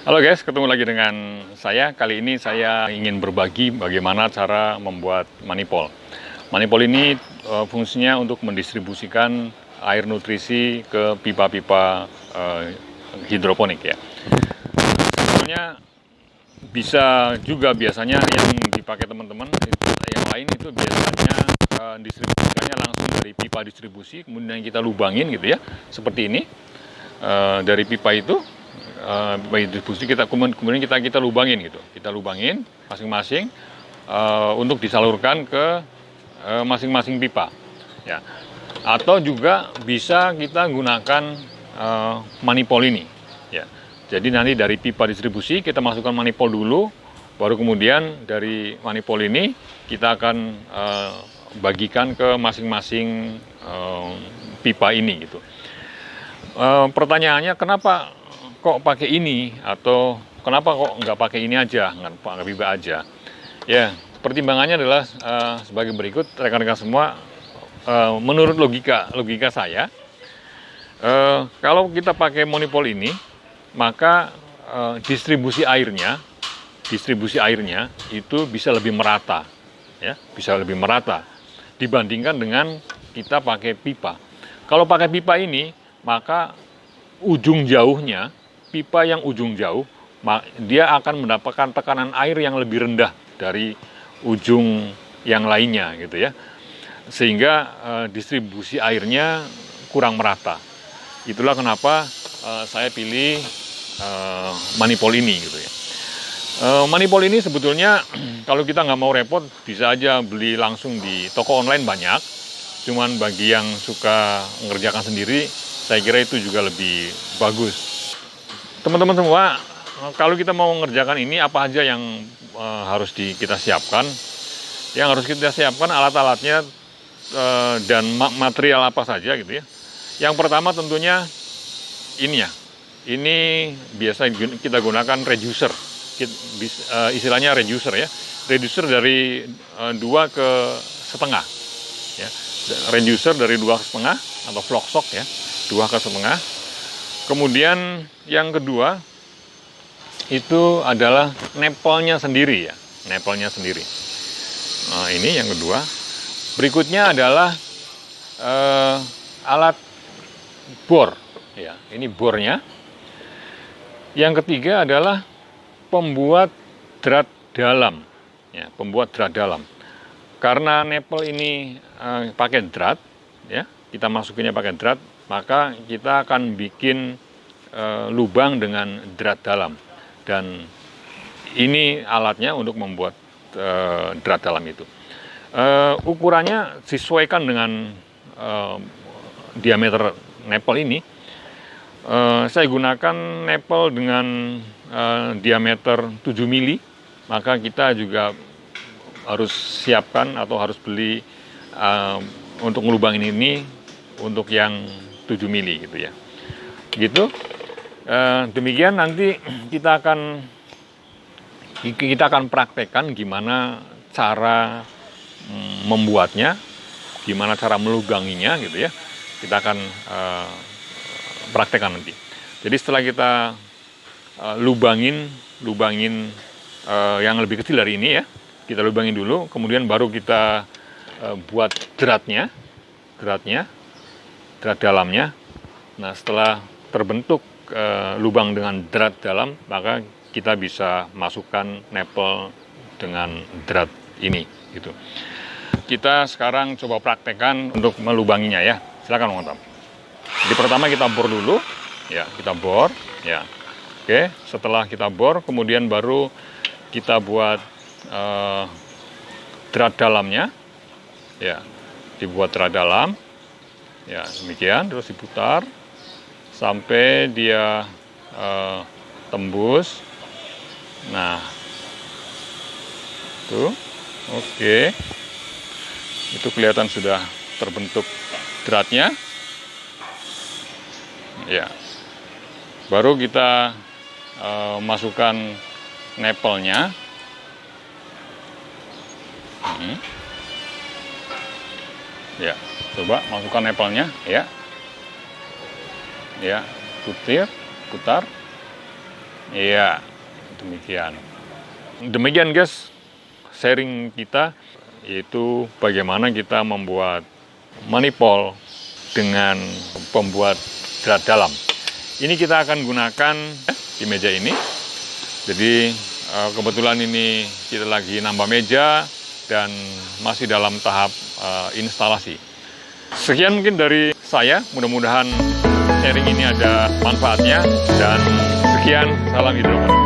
Halo guys, ketemu lagi dengan saya. Kali ini saya ingin berbagi bagaimana cara membuat manipol. Manipol ini fungsinya untuk mendistribusikan air nutrisi ke pipa-pipa hidroponik ya. Sebetulnya bisa juga biasanya yang dipakai teman-teman, yang lain itu biasanya distribusikannya langsung dari pipa distribusi, kemudian kita lubangin gitu ya, seperti ini. Dari pipa itu distribusi kemudian kita lubangin gitu, kita lubangin masing-masing untuk disalurkan ke masing-masing pipa ya. Atau juga bisa kita gunakan manipol ini ya. Jadi nanti dari pipa distribusi kita masukkan manipol dulu, baru kemudian dari manipol ini kita akan bagikan ke masing-masing pipa ini gitu. Pertanyaannya kenapa kok pakai ini atau kenapa kok nggak pakai ini aja, nggak pakai pipa aja? Ya, pertimbangannya adalah sebagai berikut, rekan-rekan semua. Menurut logika saya, kalau kita pakai monopol ini, maka distribusi airnya itu bisa lebih merata, ya, bisa lebih merata dibandingkan dengan kita pakai pipa. Kalau pakai pipa ini, maka ujung jauhnya, pipa yang ujung jauh, dia akan mendapatkan tekanan air yang lebih rendah dari ujung yang lainnya gitu ya. Sehingga distribusi airnya kurang merata. Itulah kenapa saya pilih manipol ini gitu ya. Manipol ini sebetulnya kalau kita nggak mau repot, bisa aja beli langsung di toko online banyak. Cuman bagi yang suka mengerjakan sendiri, saya kira itu juga lebih bagus. Teman-teman semua, kalau kita mau mengerjakan ini, apa aja yang harus kita siapkan? Yang harus kita siapkan alat-alatnya dan material apa saja gitu ya. Yang pertama tentunya ini ya. Ini biasa kita gunakan reducer. Istilahnya reducer ya. Reducer dari 2,5 ya. Reducer dari 2,5 atau flock ya, 2,5. Kemudian yang kedua itu adalah nepelnya sendiri ya, nepelnya sendiri. Nah, ini yang kedua. Berikutnya adalah alat bor ya, ini bornya. Yang ketiga adalah pembuat drat dalam ya, pembuat drat dalam. Karena nepel ini pakai drat, ya, kita masukinnya pakai drat, maka kita akan bikin lubang dengan drat dalam. Dan ini alatnya untuk membuat drat dalam itu. Ukurannya disesuaikan dengan diameter nepel ini. Saya gunakan nepel dengan diameter 7 mili, maka kita juga harus siapkan atau harus beli untuk ngelubangin ini untuk yang 7 mili gitu ya. Gitu. Demikian nanti kita akan praktekkan gimana cara membuatnya, gimana cara melubanginya gitu ya. Kita akan praktekkan nanti. Jadi setelah kita lubangin yang lebih kecil dari ini ya, kita lubangin dulu, kemudian baru kita buat drat dalamnya. Nah, setelah terbentuk lubang dengan drat dalam, maka kita bisa masukkan nepel dengan drat ini gitu. Kita sekarang coba praktekkan untuk melubanginya ya. Silakan teman-teman. Jadi pertama kita bor dulu ya, kita bor ya. Oke, setelah kita bor kemudian baru kita buat drat dalamnya ya, dibuat drat dalam ya, demikian, terus diputar sampai dia tembus. Nah, tuh, oke, itu kelihatan sudah terbentuk dratnya ya. Baru kita masukkan nepelnya. Ya, coba masukkan nepelnya ya. Ya, putar. Iya, demikian. Demikian guys, sharing kita yaitu bagaimana kita membuat money-pole dengan pembuat drat dalam. Ini kita akan gunakan di meja ini. Jadi kebetulan ini kita lagi nambah meja dan masih dalam tahap instalasi. Sekian mungkin dari saya, mudah-mudahan sharing ini ada manfaatnya, dan sekian, salam hidroponik.